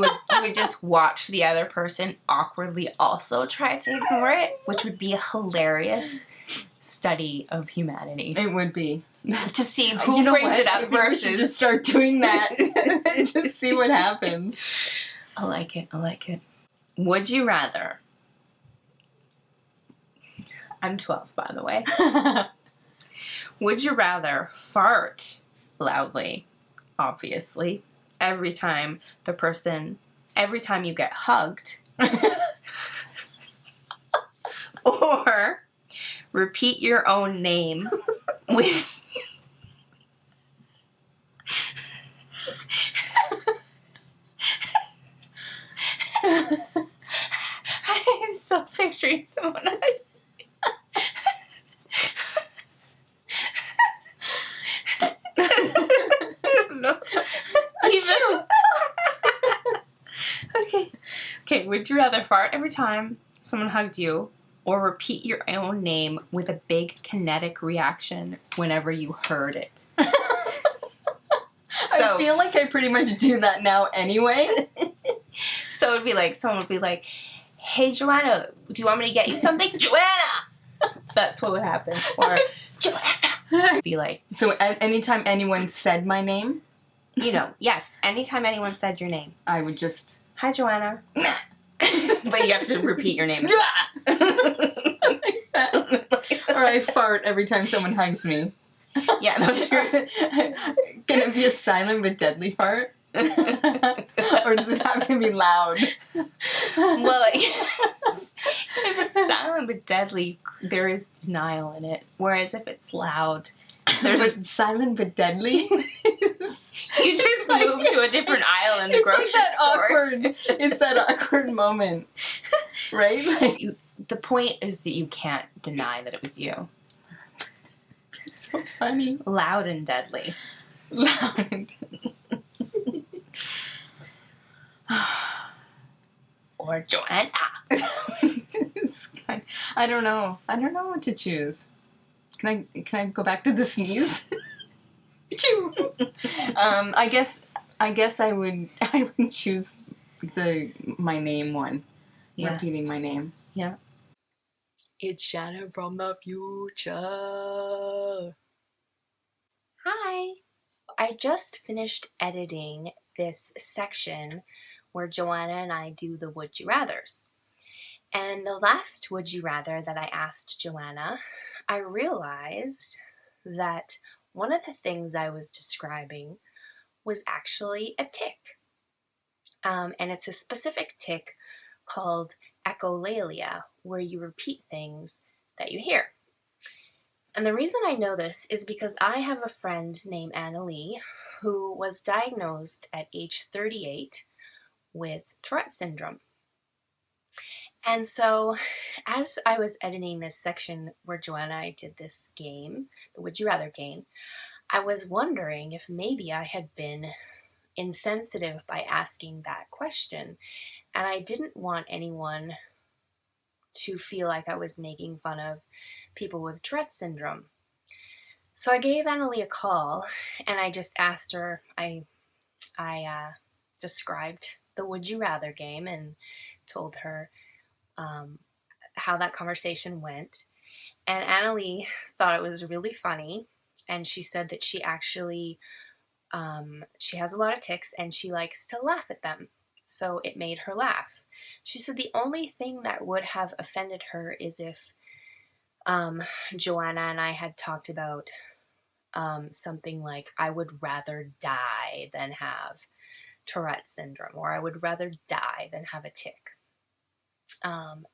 would just watch the other person awkwardly also try to ignore it, which would be a hilarious study of humanity. It would be. To see who brings it I up think we versus should just start doing that and just see what happens. I like it. Would you rather? I'm 12, by the way. Would you rather fart loudly, obviously, every time you get hugged, or repeat your own name with I am still picturing someone. No. Even. Okay. Would you rather fart every time someone hugged you, or repeat your own name with a big kinetic reaction whenever you heard it? I feel like I pretty much do that now anyway. So it'd be like, someone would be like, hey, Joanna, do you want me to get you something? Joanna! That's what would happen. Or, Joanna! Be like. So anytime anyone said my name? Yes. Anytime anyone said your name. I would just... Hi, Joanna. But you have to repeat your name. Or I fart every time someone hugs me. Yeah, that's your... Can it be a silent but deadly fart? Or does it have to be loud? Well, if it's silent but deadly, there is denial in it. Whereas if it's loud, there's silent but deadly? you just move to a different aisle in the grocery store. It's that awkward moment, right? Like, the point is that you can't deny that it was you. It's so funny. Loud and deadly. Loud and deadly. Or Joanna. I don't know what to choose. Can I go back to the sneeze? I guess I would choose my name one. Yeah. Repeating my name. Yeah. It's Shannon from the future. Hi. I just finished editing this section where Joanna and I do the Would You Rathers. And the last Would You Rather that I asked Joanna, I realized that one of the things I was describing was actually a tic. And it's a specific tic called echolalia, where you repeat things that you hear. And the reason I know this is because I have a friend named Annelie who was diagnosed at age 38 with Tourette Syndrome. And so as I was editing this section where Joanna and I did this game, the Would You Rather game, I was wondering if maybe I had been insensitive by asking that question. And I didn't want anyone to feel like I was making fun of people with Tourette Syndrome. So I gave Annelie a call and I just asked her, I described the Would You Rather game and told her how that conversation went. And Annelie thought it was really funny. And she said that she actually, she has a lot of tics and she likes to laugh at them. So it made her laugh. She said the only thing that would have offended her is if Joanna and I had talked about something like, I would rather die than have Tourette syndrome, or I would rather die than have a tic.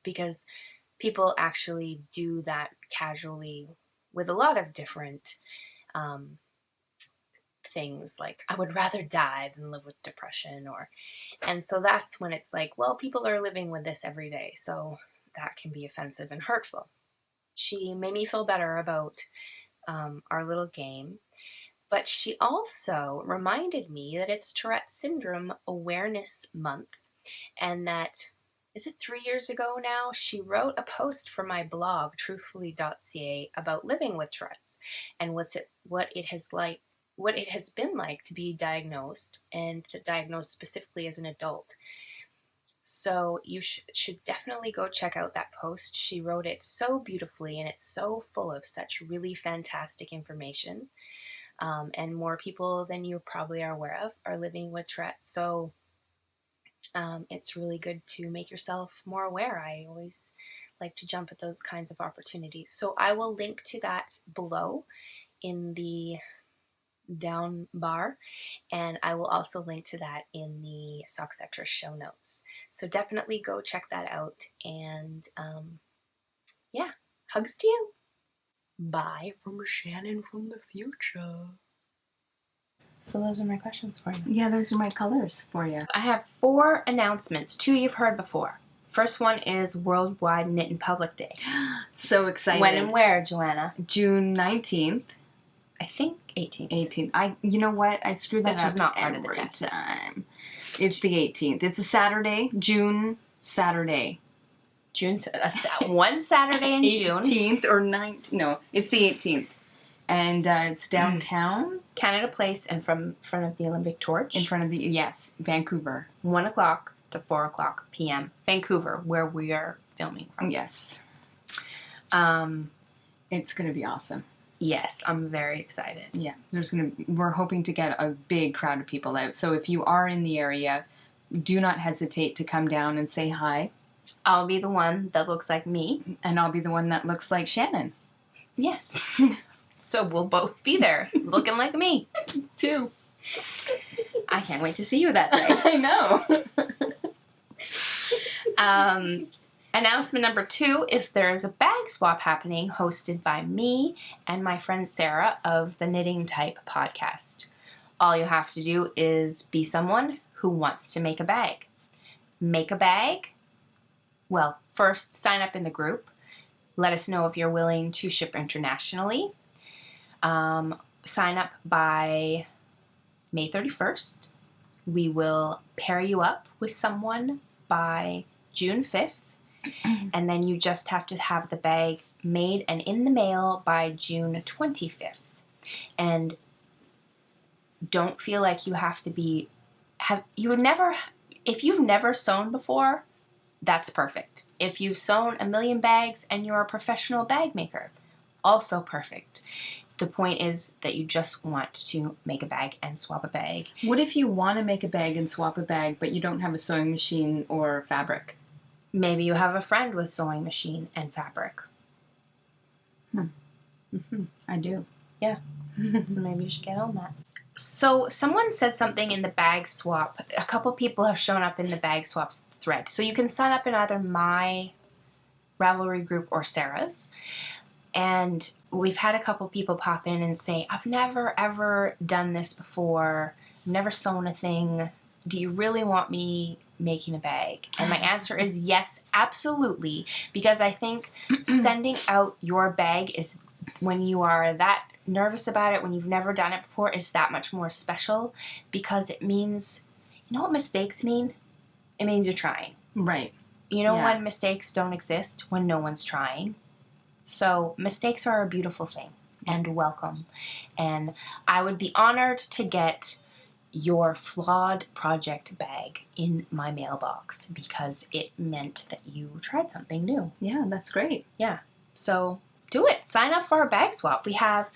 Because people actually do that casually with a lot of different things, like I would rather die than live with depression, and so that's when it's like, well, people are living with this every day, so that can be offensive and hurtful. She made me feel better about our little game, but she also reminded me that it's Tourette Syndrome Awareness Month, and that, is it 3 years ago now, she wrote a post for my blog, truthfully.ca, about living with Tourette's and what it has been like to be diagnosed, and to diagnose specifically as an adult. So you should definitely go check out that post. She wrote it so beautifully, and it's so full of such really fantastic information. And more people than you probably are aware of are living with Tourette's. So it's really good to make yourself more aware. I always like to jump at those kinds of opportunities. So I will link to that below in the down bar, and I will also link to that in the soxcetera show notes. So definitely go check that out, and yeah, hugs to you. Bye from Shannon from the future. So those are my questions for you. Yeah, those are my colors for you. I have 4 announcements, 2 you've heard before. First one is Worldwide Knit in Public Day. So excited. When and where, Joanna? June 19th. I think 18th. 18th. You know what? I screwed that up. This was not part of the every test. time. It's the 18th. It's a Saturday. June Saturday. One Saturday in June. 18th or 19th. No, it's the 18th. And it's downtown. Canada Place, and from front of the Olympic Torch. In front of the, yes, Vancouver. 1 o'clock to 4 o'clock p.m. Vancouver, where we are filming from. Yes. It's going to be awesome. Yes, I'm very excited. Yeah, we're hoping to get a big crowd of people out. So if you are in the area, do not hesitate to come down and say hi. I'll be the one that looks like me. And I'll be the one that looks like Shannon. Yes. So we'll both be there, looking like me, too. I can't wait to see you that day. I know. Announcement number 2 is there is a bag swap happening, hosted by me and my friend Sarah of the Knitting Type podcast. All you have to do is be someone who wants to make a bag. Make a bag? Well, first sign up in the group. Let us know if you're willing to ship internationally. Sign up by May 31st. We will pair you up with someone by June 5th. And then you just have to have the bag made and in the mail by June 25th. And don't feel like you have to be, you would never, If you've never sewn before, that's perfect. If you've sewn a million bags and you're a professional bag maker, also perfect. The point is that you just want to make a bag and swap a bag. What if you want to make a bag and swap a bag, but you don't have a sewing machine or fabric? Maybe you have a friend with sewing machine and fabric. I do. Yeah. So maybe you should get on that. So someone said something in the bag swap. A couple people have shown up in the bag swaps thread. So you can sign up in either my Ravelry group or Sarah's. And we've had a couple people pop in and say, I've never ever done this before. I've never sewn a thing. Do you really want me making a bag? And my answer is yes, absolutely. Because I think sending out your bag is, when you are that nervous about it, when you've never done it before, is that much more special, because it means, you know what mistakes mean? It means you're trying. Right. You know Yeah. when mistakes don't exist? When no one's trying. So mistakes are a beautiful thing and welcome. And I would be honored to get your flawed project bag in my mailbox, because it meant that you tried something new. Yeah, that's great. So do it. Sign up for our bag swap. We have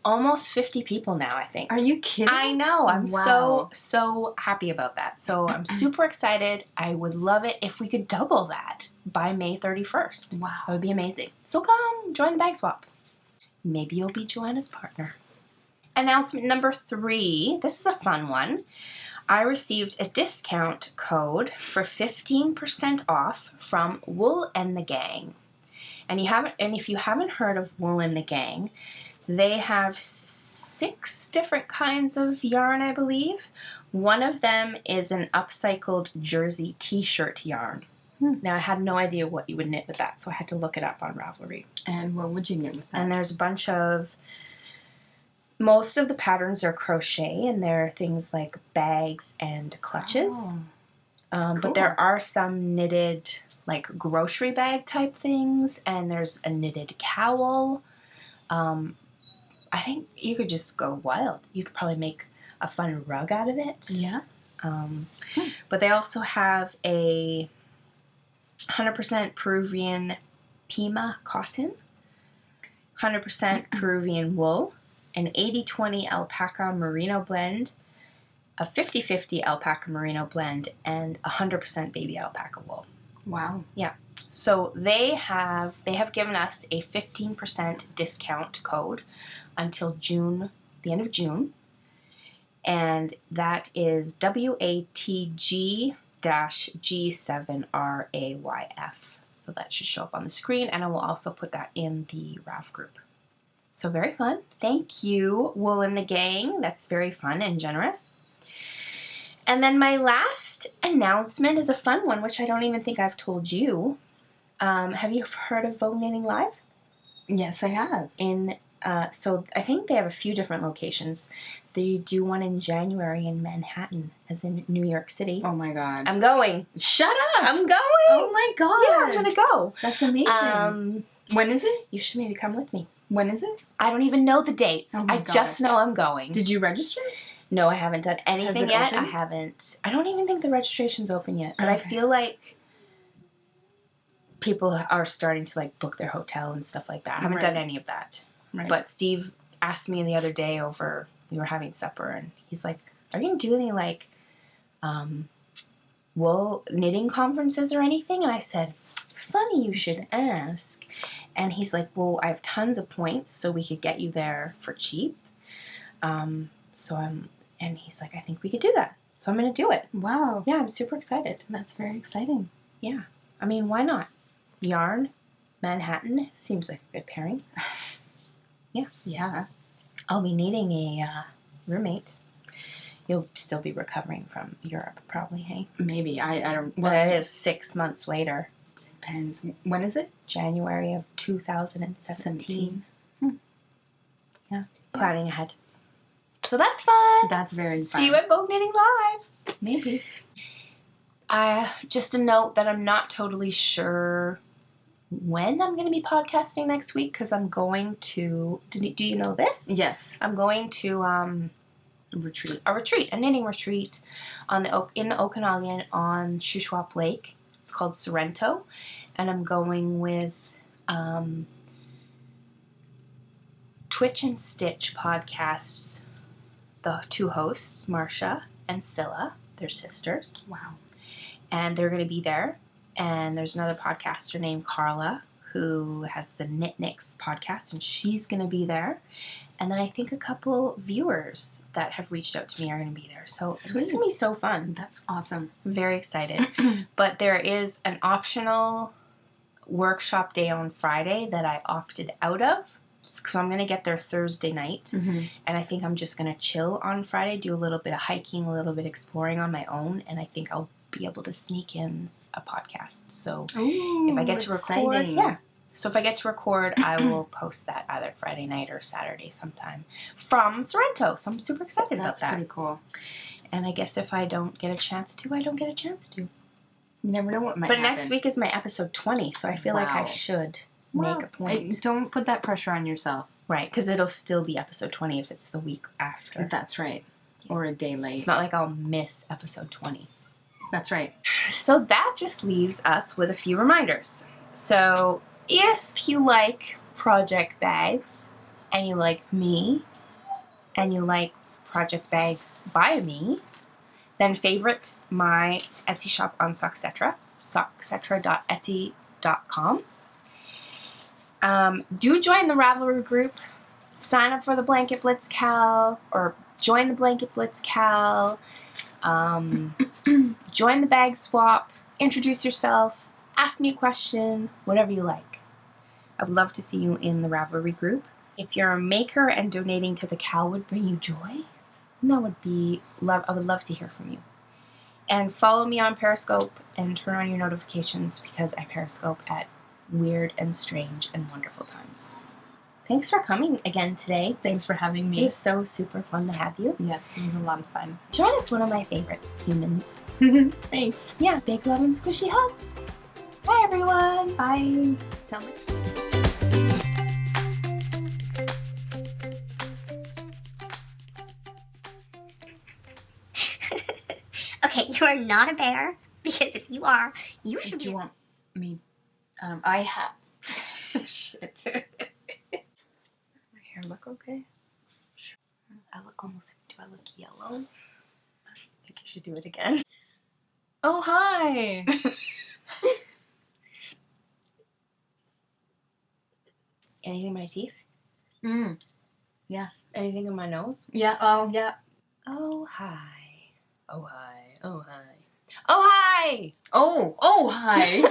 almost 50 people now, I think. Are you kidding? I know. I'm Wow. so happy about that. So I'm super excited. I would love it if we could double that by May 31st. That Wow. would be amazing. So come join the bag swap. Maybe you'll be Joanna's partner. Announcement number 3. This is a fun one. I received a discount code for 15% off from Wool and the Gang. And if you haven't heard of Wool and the Gang, they have 6 different kinds of yarn, I believe. One of them is an upcycled jersey t-shirt yarn. Now, I had no idea what you would knit with that, so I had to look it up on Ravelry. And what would you knit with that? And there's a bunch of, most of the patterns are crochet, and there are things like bags and clutches. Oh, But cool. there are some knitted, like grocery bag type things, and there's a knitted cowl. I think you could just go wild. You could probably make a fun rug out of it. Yeah. But they also have a 100% Peruvian Pima cotton, 100% Peruvian wool, an 80-20 alpaca merino blend, a 50-50 alpaca merino blend, and 100% baby alpaca wool. Wow. So they have given us a 15% discount code until June, the end of June, and that is WATG-G7RAYF. So that should show up on the screen, and I will also put that in the RAV group. So very fun. Thank you, Wool and the Gang. That's very fun and generous. And then my last announcement is a fun one, which I don't even think I've told you. Have you heard of Vogue Knitting Live? Yes, I have. So I think they have a few different locations. They do one in January in Manhattan, as in New York City. Oh my god. I'm going. Shut up! I'm going. Oh my god. Yeah, I'm gonna go. That's amazing. When is it? You should maybe come with me. When is it? I don't even know the dates. Oh my I just know I'm going. Did you register? No, I haven't done anything it yet. opened? I haven't. I don't even think the registration's open yet. But I Okay. feel like people are starting to like book their hotel and stuff like that. I haven't done Right. any of that. Right. But Steve asked me the other day we were having supper, and he's like, are you going to do any like wool knitting conferences or anything? And I said, funny you should ask. And he's like, well, I have tons of points, so we could get you there for cheap. And he's like, I think we could do that. So I'm going to do it. Wow. Yeah, I'm super excited. That's very exciting. I mean, why not? Yarn, Manhattan, seems like a good pairing. Yeah. I'll be needing a roommate. You'll still be recovering from Europe, probably, hey? Maybe. I don't. Well, it is 6 months later, Depends. When is it? January of 2017. 17. Yeah, planning ahead. So that's fun. That's very fun. See you at Vogue Knitting Live. Maybe. Just a note that I'm not totally sure when I'm going to be podcasting next week, because I'm going to. Do you know this? Yes. I'm going to retreat. A knitting retreat in the Okanagan on Shuswap Lake. It's called Sorrento, and I'm going with Twitch and Stitch podcasts, the two hosts, Marsha and Scylla. They're sisters. Wow. And they're going to be there. And there's another podcaster named Carla who has the Knit Nicks podcast, and she's going to be there. And then I think a couple viewers that have reached out to me are going to be there. So it's going to be so fun. That's awesome. I'm very excited. But there is an optional workshop day on Friday that I opted out of. So I'm going to get there Thursday night. Mm-hmm. And I think I'm just going to chill on Friday, do a little bit of hiking, a little bit exploring on my own. And I think I'll be able to sneak in a podcast. So if I get to record, So if I get to record, I will post that either Friday night or Saturday sometime from Sorrento. So I'm super excited about that. That's pretty cool. And I guess if I don't get a chance to, I don't get a chance to. You never know what might But happen. next week is my episode 20, so I feel like I should make a point. Don't put that pressure on yourself. Right, because it'll still be episode 20 if it's the week after. That's right. Or a day late. It's not like I'll miss episode 20. That's right. So that just leaves us with a few reminders. So if you like project bags, and you like me, and you like project bags by me, then favorite my Etsy shop on soxcetera, soxcetera.etsy.com. Do join the Ravelry group. Sign up for the Blanket Blitz Cal, or join the Blanket Blitz Cal. Join the bag swap. Introduce yourself. Ask me a question. Whatever you like. I would love to see you in the Ravelry group. If you're a maker and donating to the Cal would bring you joy, that would be I would love to hear from you. And follow me on Periscope and turn on your notifications because I Periscope at weird and strange and wonderful times. Thanks for coming again today. Thanks for having It me. was so super fun to have you. Yes, it was a lot of fun. Joanna's one of my favorite humans. Thanks. Yeah, big love and squishy hugs. Bye everyone. Bye. Tell me. Okay, you are not a bear, because if you are, you should Do be. you want me? I have. Shit. Does my hair look okay? I look do I look yellow? I think you should do it again. Oh, hi. Anything in my teeth? Yeah. Anything in my nose? Yeah. Oh, yeah. Oh, hi. Oh, hi. Oh, hi. Oh, hi! Oh, hi.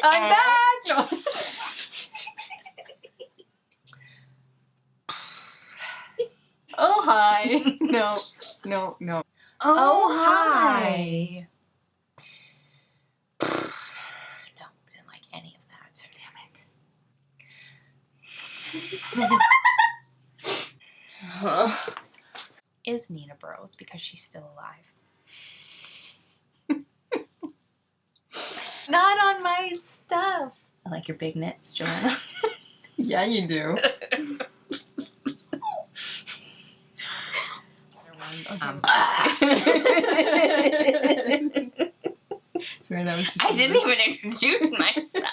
I'm And- back. No. Oh, hi. No. Oh, hi! No, didn't like any of that. Damn it. Is Nina Burrows because she's still alive. Not on my stuff. I like your big knits, Joanna. Yeah, you do. I Sorry, that was just didn't even introduce myself.